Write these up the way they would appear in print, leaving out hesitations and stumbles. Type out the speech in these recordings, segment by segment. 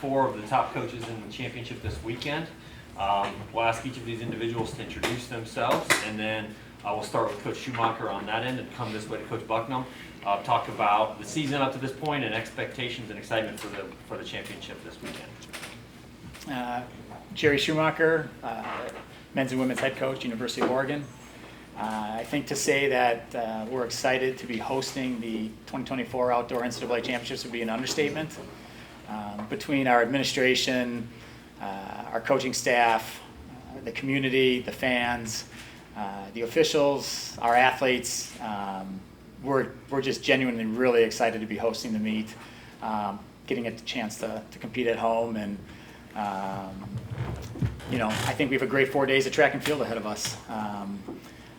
4 of the top coaches in the championship this weekend. We'll ask each of these individuals to introduce themselves, and then we'll start with Coach Schumacher on that end and come this way to Coach Bucknam. Talk about the season up to this point and expectations and excitement for the championship this weekend. Jerry Schumacher, men's and women's head coach, University of Oregon. I think to say that we're excited to be hosting the 2024 Outdoor NCAA Championships would be an understatement. Between our administration, our coaching staff, the community, the fans, the officials, our athletes, we're just genuinely really excited to be hosting the meet, getting a chance to compete at home, and I think we have a great 4 days of track and field ahead of us.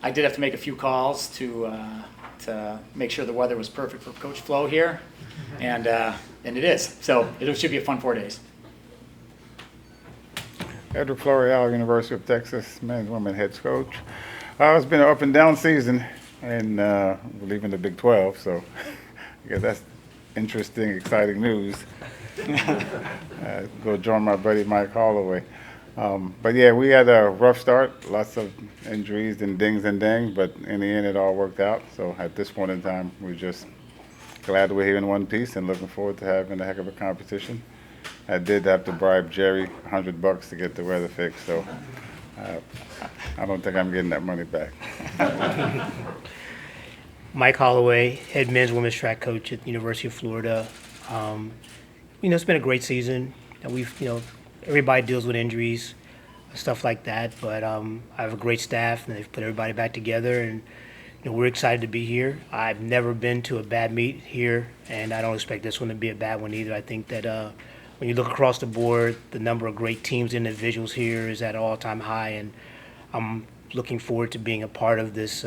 I did have to make a few calls to make sure the weather was perfect for Coach Flo here, and it is. So it should be a fun 4 days. Edrick, Floreal, University of Texas, men's women head coach. It's been an up and down season, and we're leaving the Big 12, so I guess that's interesting, exciting news. Go join my buddy Mike Holloway. But yeah, we had a rough start, lots of injuries and dings and dangs, but in the end it all worked out. So at this point in time, we're just glad we're here in one piece and looking forward to having a heck of a competition. I did have to bribe Jerry $100 to get the weather fixed, so I don't think I'm getting that money back. Mike Holloway, head men's women's track coach at the University of Florida. It's been a great season. Everybody deals with injuries, stuff like that, but I have a great staff, and they've put everybody back together, and we're excited to be here. I've never been to a bad meet here, and I don't expect this one to be a bad one either. I think that when you look across the board, the number of great teams and individuals here is at an all-time high, and I'm looking forward to being a part of this.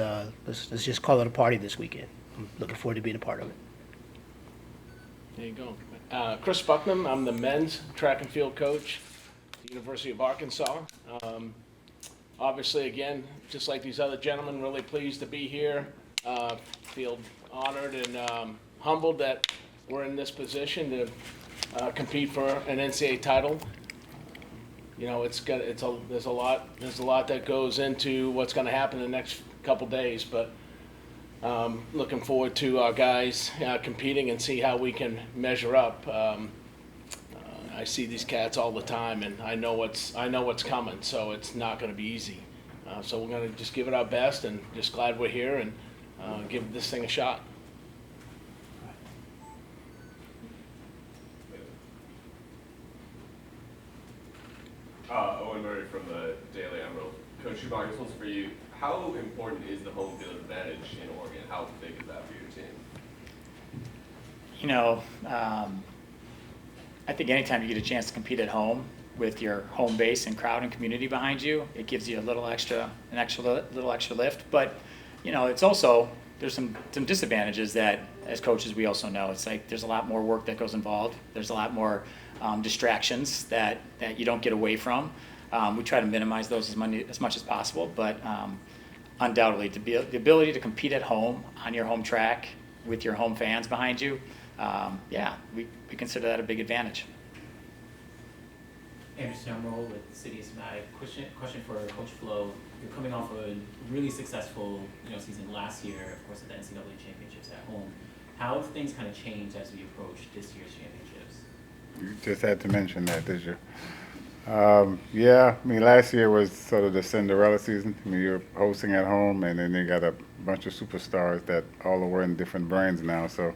Let's just call it a party this weekend. I'm looking forward to being a part of it. There you go. Chris Bucknam, I'm the men's track and field coach at the University of Arkansas. Obviously, again, just like these other gentlemen, really pleased to be here. Feel honored and humbled that we're in this position to compete for an NCAA title. There's a lot that goes into what's going to happen in the next couple days, but looking forward to our guys competing and see how we can measure up. I see these cats all the time, and I know what's coming, so it's not going to be easy. So we're going to just give it our best, and just glad we're here and give this thing a shot. Owen Murray from the Daily Emerald. Coach Schumacher, this one's for you. How important is the home field advantage in Oregon? How big is that for your team? I think anytime you get a chance to compete at home with your home base and crowd and community behind you, it gives you a little extra lift. But it's also, there's some disadvantages that as coaches we also know. It's like there's a lot more work that goes involved. There's a lot more distractions that you don't get away from. We try to minimize those as much as possible, but undoubtedly the ability to compete at home on your home track with your home fans behind you, we consider that a big advantage. Anderson Emerald with the City of Somatic. Question for Coach Flo. You're coming off a really successful season last year, of course, at the NCAA Championships at home. How have things kind of changed as we approach this year's championships? You just had to mention that, did you? Last year was sort of the Cinderella season. You're hosting at home, and then you got a bunch of superstars that all are wearing different brands now. So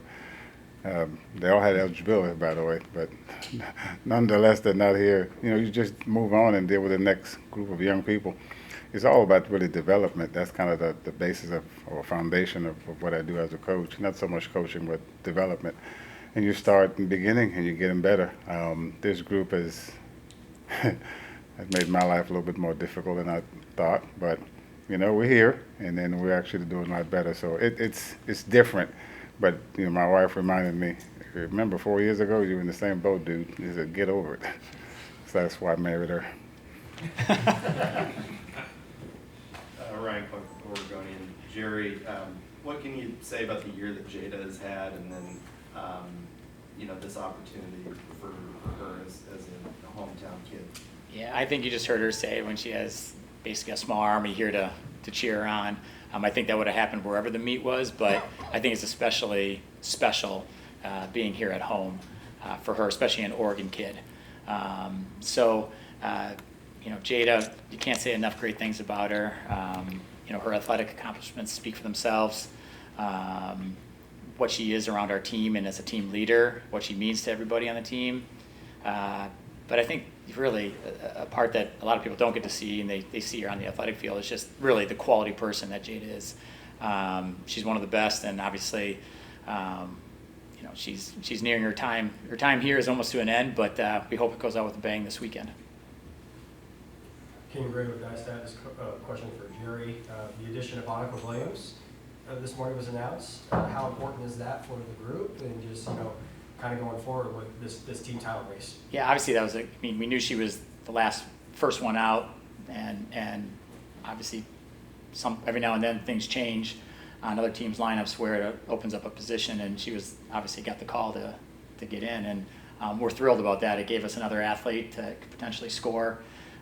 they all had eligibility, by the way, but nonetheless, they're not here. You just move on and deal with the next group of young people. It's all about really development. That's kind of the basis or foundation of what I do as a coach. Not so much coaching, but development. And you start in the beginning, and you get them better. This group has made my life a little bit more difficult than I thought, but we're here, and then we're actually doing a lot better. So it's different. But my wife reminded me, remember 4 years ago you were in the same boat, dude. She said, get over it. So that's why I married her. Ryan Clark, Oregonian. Jerry, what can you say about the year that Jada has had, and then this opportunity for her as kid. Yeah, I think you just heard her say when she has basically a small army here to cheer her on. I think that would have happened wherever the meet was, but I think it's especially special being here at home for her, especially an Oregon kid. Jada, you can't say enough great things about her. Her athletic accomplishments speak for themselves. What she is around our team and as a team leader, what she means to everybody on the team. But I think really a part that a lot of people don't get to see, and they see her on the athletic field, is just really the quality person that Jada is. She's one of the best, and obviously, she's nearing her time. Her time here is almost to an end, but we hope it goes out with a bang this weekend. King Gray with Dystat. This question for Jerry. The addition of Monica Williams this morning was announced. How important is that for the group, and just kind of going forward with this team title race? Yeah, obviously that was we knew she was the first one out, and obviously every now and then things change on other teams' lineups where it opens up a position, and she was obviously got the call to get in, and we're thrilled about that. It gave us another athlete to potentially score.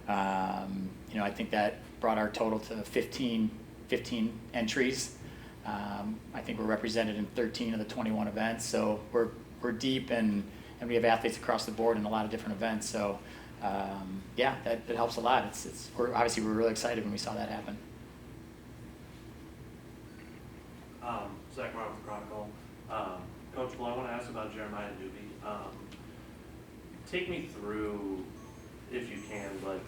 I think that brought our total to 15 entries. I think we're represented in 13 of the 21 events, so we're deep, and we have athletes across the board in a lot of different events. So that helps a lot. We're really excited when we saw that happen. Zach Martin with the Chronicle. Coach Blow, I want to ask about Jeremiah Newby. Take me through, if you can, like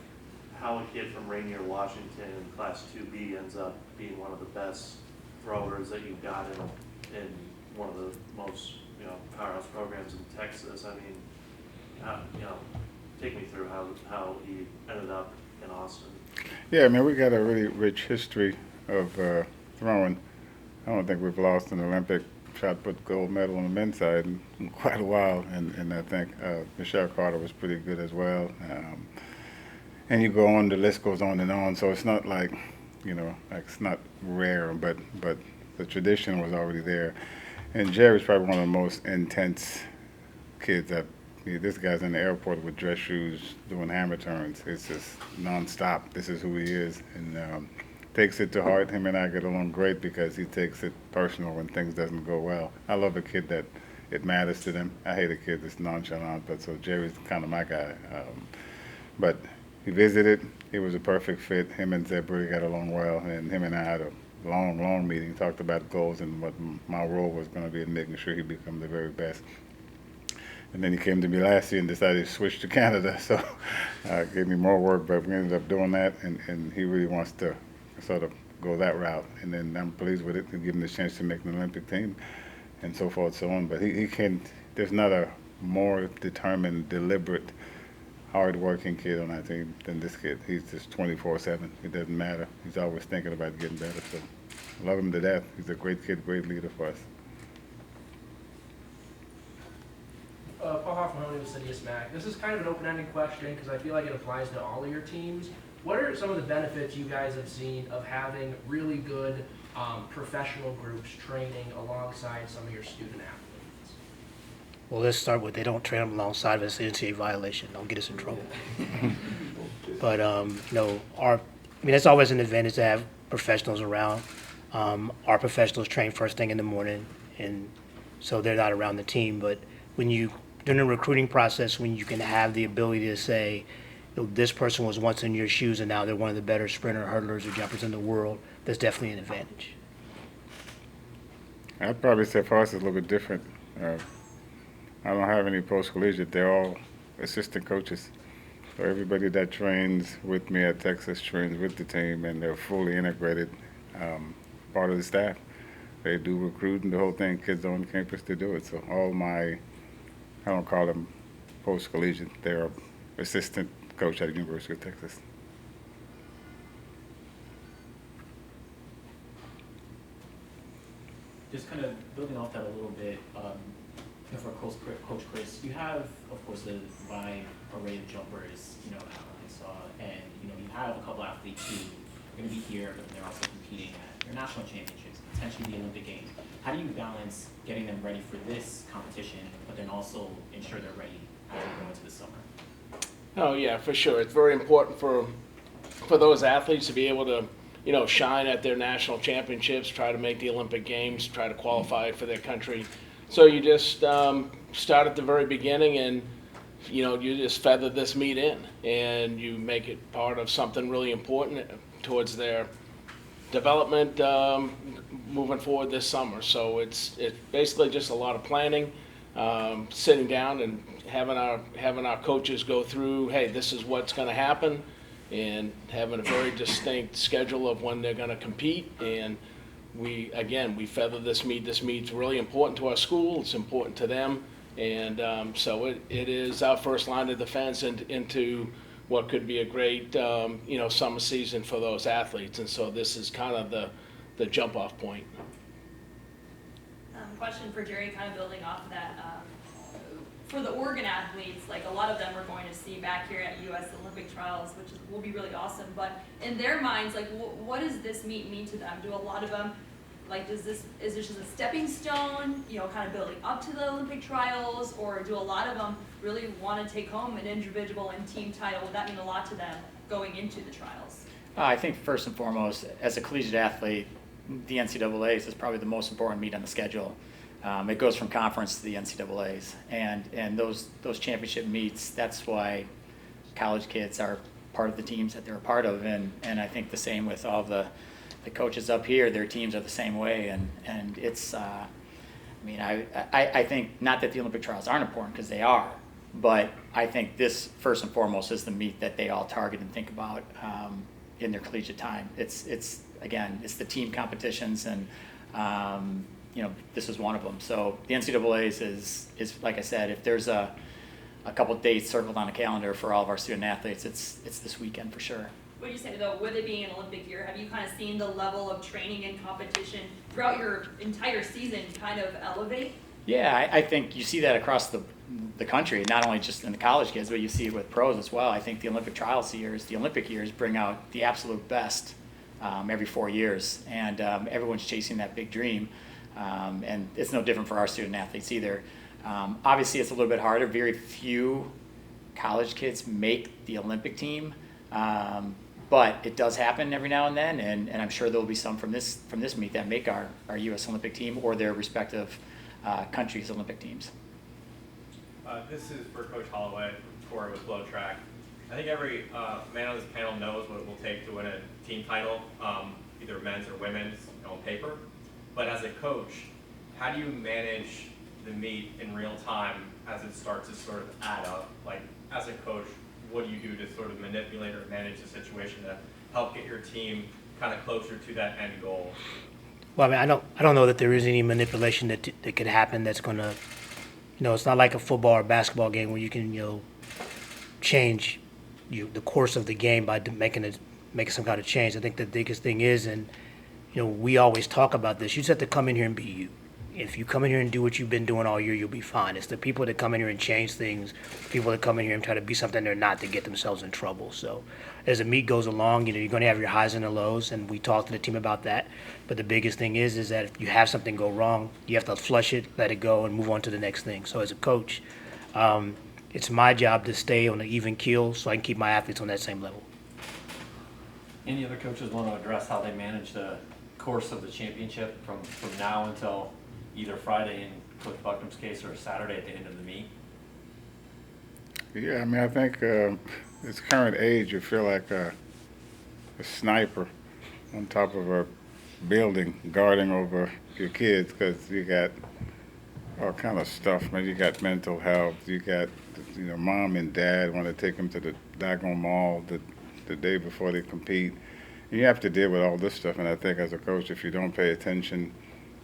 how a kid from Rainier, Washington, in Class 2B ends up being one of the best throwers that you've got in one of the most powerhouse programs in Texas. I mean, take me through how he ended up in Austin. Yeah, we got a really rich history of throwing. I don't think we've lost an Olympic shot put gold medal on the men's side in quite a while, and I think Michelle Carter was pretty good as well. And you go on, the list goes on and on. So it's not like, it's not rare, but the tradition was already there. And Jerry's probably one of the most intense kids. This guy's in the airport with dress shoes doing hammer turns. It's just nonstop. This is who he is, and takes it to heart. Him and I get along great because he takes it personal when things doesn't go well. I love a kid that it matters to them. I hate a kid that's nonchalant, but so Jerry's kind of my guy. But he visited. It was a perfect fit. Him and Zebra got along well, and him and I had a long meeting, talked about goals and what my role was going to be in making sure he become the very best. And then he came to me last year and decided to switch to Canada, so gave me more work, but we ended up doing that, and he really wants to sort of go that route. And then I'm pleased with it and give him the chance to make an Olympic team and so forth and so on. But he can't, there's not a more determined, deliberate, hard-working kid on our team than this kid. He's just 24/7. It doesn't matter. He's always thinking about getting better. So I love him to death. He's a great kid, great leader for us. Paul Hoffman with City of Smack. This is kind of an open-ended question because I feel like it applies to all of your teams. What are some of the benefits you guys have seen of having really good professional groups training alongside some of your student athletes? Well, let's start with they don't train them alongside us. It's an NCAA violation. Don't get us in trouble. But it's always an advantage to have professionals around. Our professionals train first thing in the morning, and so they're not around the team. But during the recruiting process, when you can have the ability to say, this person was once in your shoes and now they're one of the better sprinter, hurdlers, or jumpers in the world, that's definitely an advantage. I'd probably say for us it's a little bit different. I don't have any post-collegiate. They're all assistant coaches. So everybody that trains with me at Texas trains with the team, and they're fully integrated, part of the staff. They do recruiting, the whole thing, kids on campus to do it. So I don't call them post-collegiate. They're assistant coach at the University of Texas. Just kind of building off that a little bit, for Coach Chris, you have, of course, a wide array of jumpers, I saw, and, you have a couple athletes who are going to be here, but they're also competing at your national championships, potentially the Olympic Games. How do you balance getting them ready for this competition, but then also ensure they're ready as we go into the summer? Oh, yeah, for sure. It's very important for those athletes to be able to, shine at their national championships, try to make the Olympic Games, try to qualify for their country. So you just start at the very beginning and, you just feather this meet in and you make it part of something really important towards their development moving forward this summer. So it's basically just a lot of planning, sitting down and having our coaches go through, hey, this is what's going to happen, and having a very distinct schedule of when they're going to compete. And we feather this meet. This meet's really important to our school. It's important to them. And so it is our first line of defense into what could be a great, summer season for those athletes. And so this is kind of the jump-off point. Question for Jerry, kind of building off of that. For the Oregon athletes, like a lot of them we're going to see back here at U.S. Olympic trials, which will be really awesome. But in their minds, like, what does this meet mean to them? Do a lot of them, like, is this just a stepping stone, kind of building up to the Olympic trials, or do a lot of them really want to take home an individual and team title? Would that mean a lot to them going into the trials? I think first and foremost, as a collegiate athlete, the NCAAs is probably the most important meet on the schedule. It goes from conference to the NCAAs, and those championship meets, that's why college kids are part of the teams that they're a part of, and I think the same with all the coaches up here. Their teams are the same way, and it's I think not that the Olympic trials aren't important, because they are, but I think this first and foremost is the meet that they all target and think about in their collegiate time. It's the team competitions, and this is one of them. So the NCAAs is like I said, if there's a couple dates circled on a calendar for all of our student athletes, it's this weekend for sure. What do you say though, with it being an Olympic year, have you kind of seen the level of training and competition throughout your entire season kind of elevate? Yeah, I think you see that across the country, not only just in the college kids, but you see it with pros as well. I think the Olympic trials years, the Olympic years bring out the absolute best every 4 years, and everyone's chasing that big dream. And it's no different for our student athletes either. Obviously, it's a little bit harder. Very few college kids make the Olympic team, but it does happen every now and then, and I'm sure there will be some from this meet that make our U.S. Olympic team or their respective countries' Olympic teams. This is for Coach Holloway, Corey with FloTrack. I think every man on this panel knows what it will take to win a team title, either men's or women's, on paper. But as a coach, how do you manage the meet in real time as it starts to sort of add up? Like, as a coach, what do you do to sort of manipulate or manage the situation to help get your team kind of closer to that end goal? Well, I don't know that there is any manipulation that could happen that's going to, it's not like a football or basketball game where you can, change the course of the game by making some kind of change. I think the biggest thing is, and we always talk about this, you just have to come in here and be you. If you come in here and do what you've been doing all year, you'll be fine. It's the people that come in here and change things, people that come in here and try to be something they're not, to get themselves in trouble. So as the meet goes along, you're going to have your highs and the lows, and we talk to the team about that. But the biggest thing is that if you have something go wrong, you have to flush it, let it go, and move on to the next thing. So as a coach, it's my job to stay on an even keel so I can keep my athletes on that same level. Any other coaches want to address how they manage the course of the championship from now until either Friday in Coach Bucknam's case or Saturday at the end of the meet? Yeah, I think this current age, you feel like a sniper on top of a building guarding over your kids, because you got all kind of stuff, man. You got mental health, you got, mom and dad want to take them to the daggone mall the day before they compete. You have to deal with all this stuff, and I think as a coach, if you don't pay attention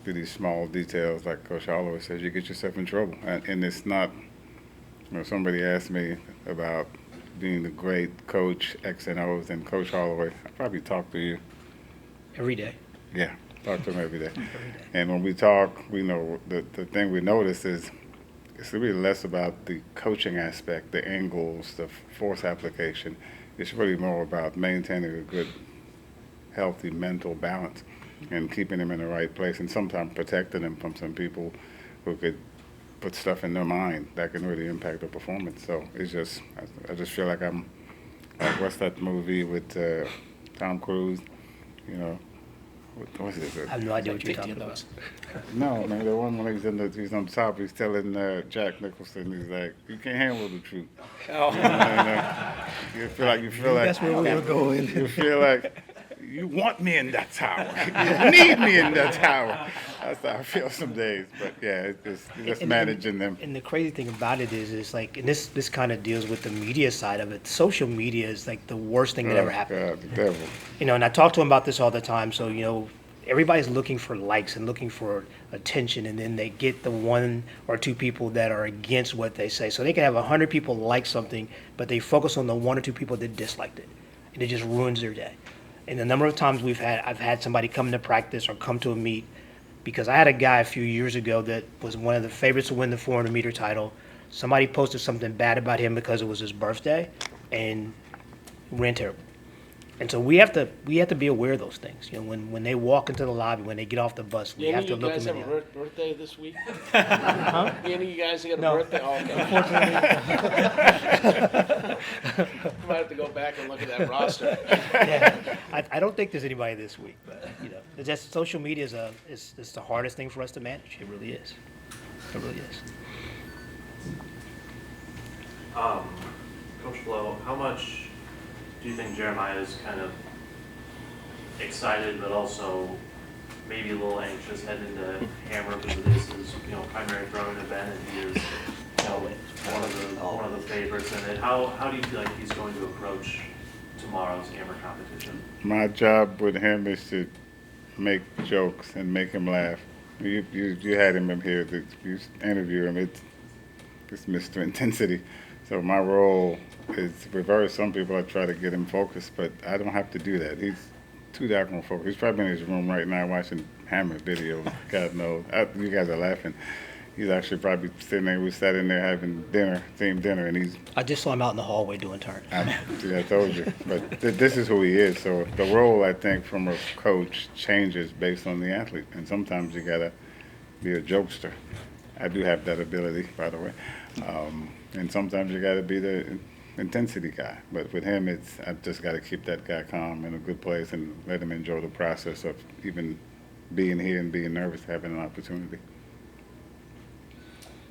to these small details, like Coach Holloway says, you get yourself in trouble. And it's not, somebody asked me about being the great coach, X and O's, and Coach Holloway, I probably talk to you. Every day. Yeah, talk to him every day. And when we talk, we know the thing we notice is it's really less about the coaching aspect, the angles, the force application. It's really more about maintaining a good, healthy mental balance and keeping them in the right place, and sometimes protecting them from some people who could put stuff in their mind that can really impact their performance. So it's just, I just feel like I'm, like, what's that movie with Tom Cruise? You know, what's it? I have no idea what you're talking about. No, man, the one when he's on top, he's telling Jack Nicholson, he's like, you can't handle the truth. Oh. You feel like That's where we were going. You feel like you want me in that tower. You need me in that tower. That's how I feel some days. But yeah, it's just managing them. And the crazy thing about it is like, and this kind of deals with the media side of it. Social media is like the worst thing that ever happened. God, the devil. You know, and I talk to him about this all the time. So, you know, everybody's looking for likes and looking for attention, and then they get the 1 or 2 people that are against what they say. So they can have 100 people like something, but they focus on the 1 or 2 people that disliked it, and it just ruins their day. And the number of times I've had somebody come to practice or come to a meet, because I had a guy a few years ago that was one of the favorites to win the 400 meter title. Somebody posted something bad about him because it was his birthday, and ran terrible. And so we have to be aware of those things. You know, when they walk into the lobby, when they get off the bus, we have to look Any of you them guys in have the a eye. birthday this week? Huh? Any of you guys got a No. birthday? Oh, okay. Might have to go back and look at that roster. Yeah, I don't think there's anybody this week, but you know, it's just social media is the hardest thing for us to manage. It really is. It really is. Coach Flo, how much do you think Jeremiah is kind of excited, but also maybe a little anxious heading into Hammer because this is primary throwing event, and he is one of the favorites in it. How do you feel like he's going to approach tomorrow's Hammer competition? My job with him is to make jokes and make him laugh. You had him in here, you interview him. It's Mr. Intensity. So my role is reverse. Some people I try to get him focused, but I don't have to do that. He's too daggone focused. He's probably in his room right now watching Hammer video. God knows. You guys are laughing. He's actually probably sitting there. We sat in there having dinner, team dinner, and he's. I just saw him out in the hallway doing turns. I told you. But this is who he is. So the role, I think, from a coach changes based on the athlete. And sometimes you got to be a jokester. I do have that ability, by the way. And sometimes you got to be the intensity guy. But with him, I've just got to keep that guy calm in a good place and let him enjoy the process of even being here and being nervous, having an opportunity.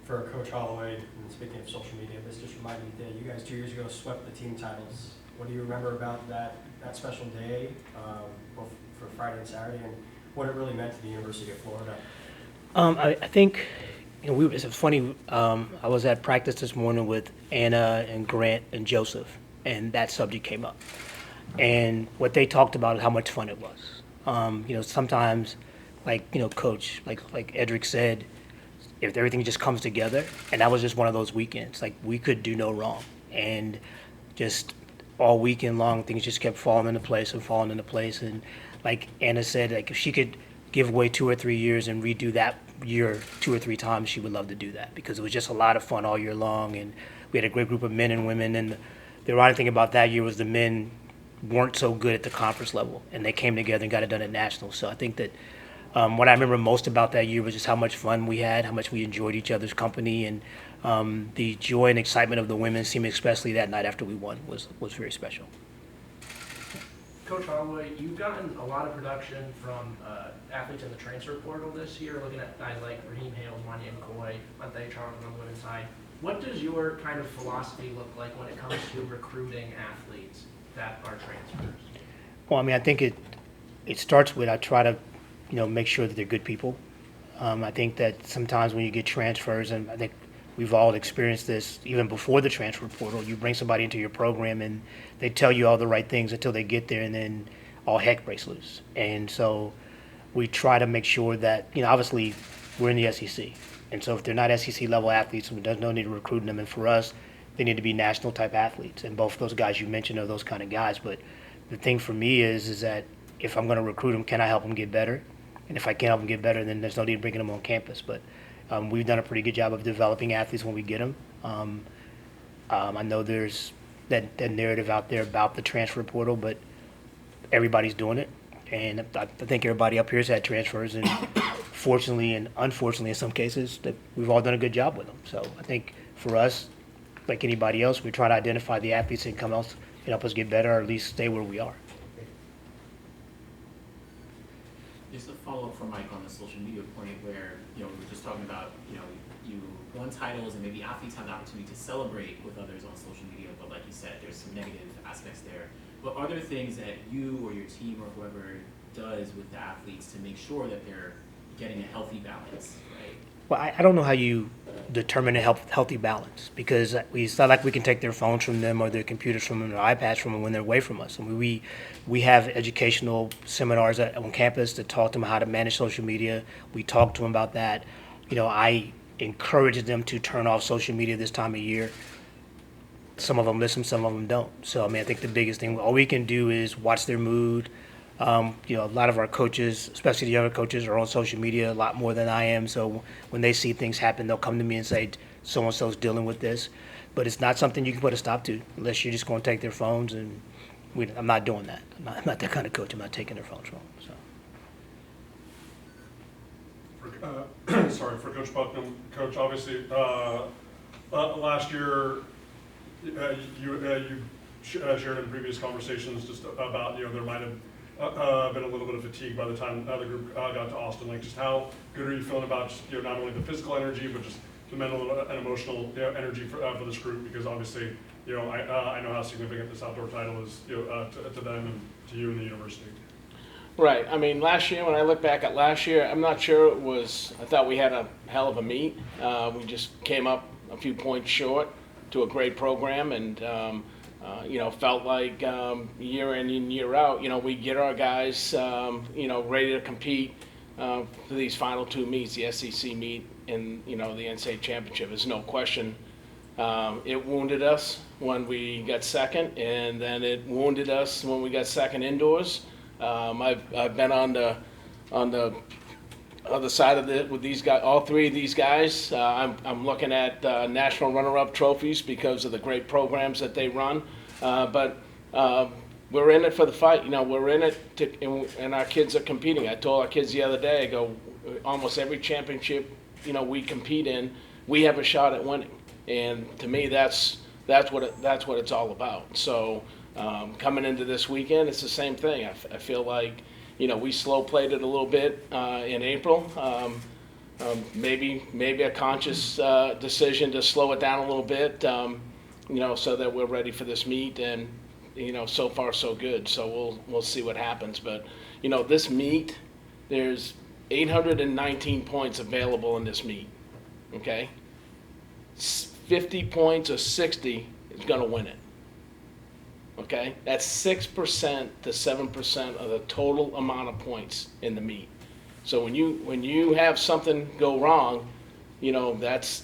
For Coach Holloway, and speaking of social media, this just reminded me that you guys 2 years ago swept the team titles. What do you remember about that special day, both for Friday and Saturday, and what it really meant to the University of Florida? I think, it's funny. I was at practice this morning with Anna and Grant and Joseph, and that subject came up. And what they talked about is how much fun it was. Sometimes, Coach, like Edrick said, if everything just comes together, and that was just one of those weekends. Like, we could do no wrong, and just all weekend long, things just kept falling into place. And like Anna said, like if she could give away 2 or 3 years and redo that year 2 or 3 times, she would love to do that, because it was just a lot of fun all year long, and we had a great group of men and women. And the ironic thing about that year was the men weren't so good at the conference level, and they came together and got it done at nationals. So I think that what I remember most about that year was just how much fun we had, how much we enjoyed each other's company, and the joy and excitement of the women's team, especially that night after we won, was very special. Coach Holloway, you've gotten a lot of production from athletes in the transfer portal this year, looking at guys like Raheem Hales, Manya McCoy, Monte Charles on the women's side. What does your kind of philosophy look like when it comes to recruiting athletes that are transfers? Well, I mean, I think it starts with, I try to make sure that they're good people. I think that sometimes when you get transfers, and I think we've all experienced this even before the transfer portal, you bring somebody into your program and they tell you all the right things until they get there, and then all heck breaks loose. And so we try to make sure that, obviously we're in the SEC. And so if they're not SEC level athletes, there's no need to recruit them. And for us, they need to be national type athletes. And both those guys you mentioned are those kind of guys. But the thing for me is that if I'm going to recruit them, can I help them get better? And if I can't help them get better, then there's no need bringing them on campus. But we've done a pretty good job of developing athletes when we get them. I know there's that narrative out there about the transfer portal, but everybody's doing it. And I think everybody up here has had transfers, and fortunately and unfortunately in some cases, that we've all done a good job with them. So I think for us, like anybody else, we try to identify the athletes that can come else and help us get better, or at least stay where we are. Just a follow-up from Mike on the social media point where, we were just talking about, you won titles and maybe athletes have the opportunity to celebrate with others on social media, but like you said, there's some negative aspects there. But are there things that you or your team or whoever does with the athletes to make sure that they're getting a healthy balance, right? Well, I don't know how you determine a healthy balance, because it's not like we can take their phones from them or their computers from them or iPads from them when they're away from us. I mean, we have educational seminars on campus that talk to them how to manage social media. We talk to them about that. I encourage them to turn off social media this time of year. Some of them listen, some of them don't. So, I think the biggest thing, all we can do is watch their mood. A lot of our coaches, especially the younger coaches, are on social media a lot more than I am. So when they see things happen, they'll come to me and say, so-and-so's dealing with this. But it's not something you can put a stop to unless you're just going to take their phones. And I'm not doing that. I'm not that kind of coach. I'm not taking their phones from them. Sorry, for Coach Bucknam. Coach, obviously, last year, you shared in previous conversations just about, there might have been a little bit of fatigue by the time the group got to Austin. Like, just how good are you feeling about just, not only the physical energy, but just the mental and emotional energy for this group? Because obviously, I know how significant this outdoor title is, to them and to you and the university. Right. Last year, when I look back at last year, I'm not sure it was, I thought we had a hell of a meet. We just came up a few points short to a great program, and felt like year in and year out, we get our guys, ready to compete for these final two meets, the SEC meet and, the NCAA championship. There's no question. It wounded us when we got second, and then it wounded us when we got second indoors. I've been on the other side of it with these guys, all three of these guys. I'm looking at national runner-up trophies because of the great programs that they run. But we're in it for the fight. We're in it and our kids are competing. I told our kids the other day, I go, almost every championship, we compete in, we have a shot at winning. And to me, that's what it's all about. So coming into this weekend, it's the same thing. I feel like, we slow played it a little bit in April. Maybe a conscious decision to slow it down a little bit, so that we're ready for this meet. And so far so good. So we'll see what happens. But this meet, there's 819 points available in this meet. Okay, 50 points or 60 is going to win it. Okay, that's 6% to 7% of the total amount of points in the meet. So when you have something go wrong, that's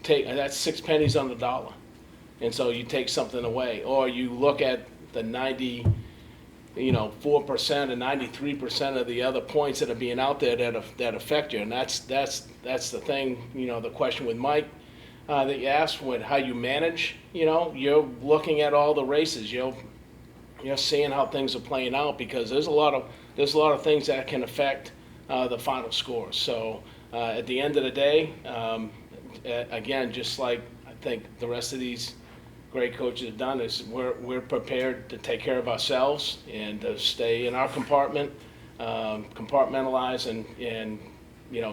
that's 6 pennies on the dollar, and so you take something away, or you look at the 4% and 93% of the other points that are being out there that affect you, and that's the thing. The question with Mike that you asked, with how you manage, you're looking at all the races, you're seeing how things are playing out, because there's a lot of things that can affect the final score. So at the end of the day, again, just like I think the rest of these great coaches have done, is we're prepared to take care of ourselves and to stay in our compartment, compartmentalize and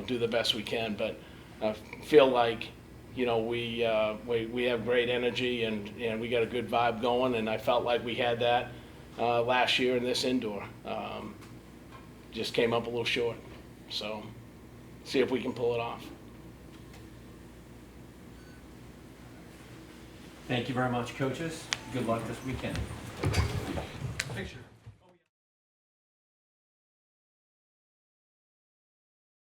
do the best we can. But I feel like we have great energy and we got a good vibe going, and I felt like we had that last year in this indoor. Just came up a little short, so see if we can pull it off. Thank you very much, coaches. Good luck this weekend. Thanks,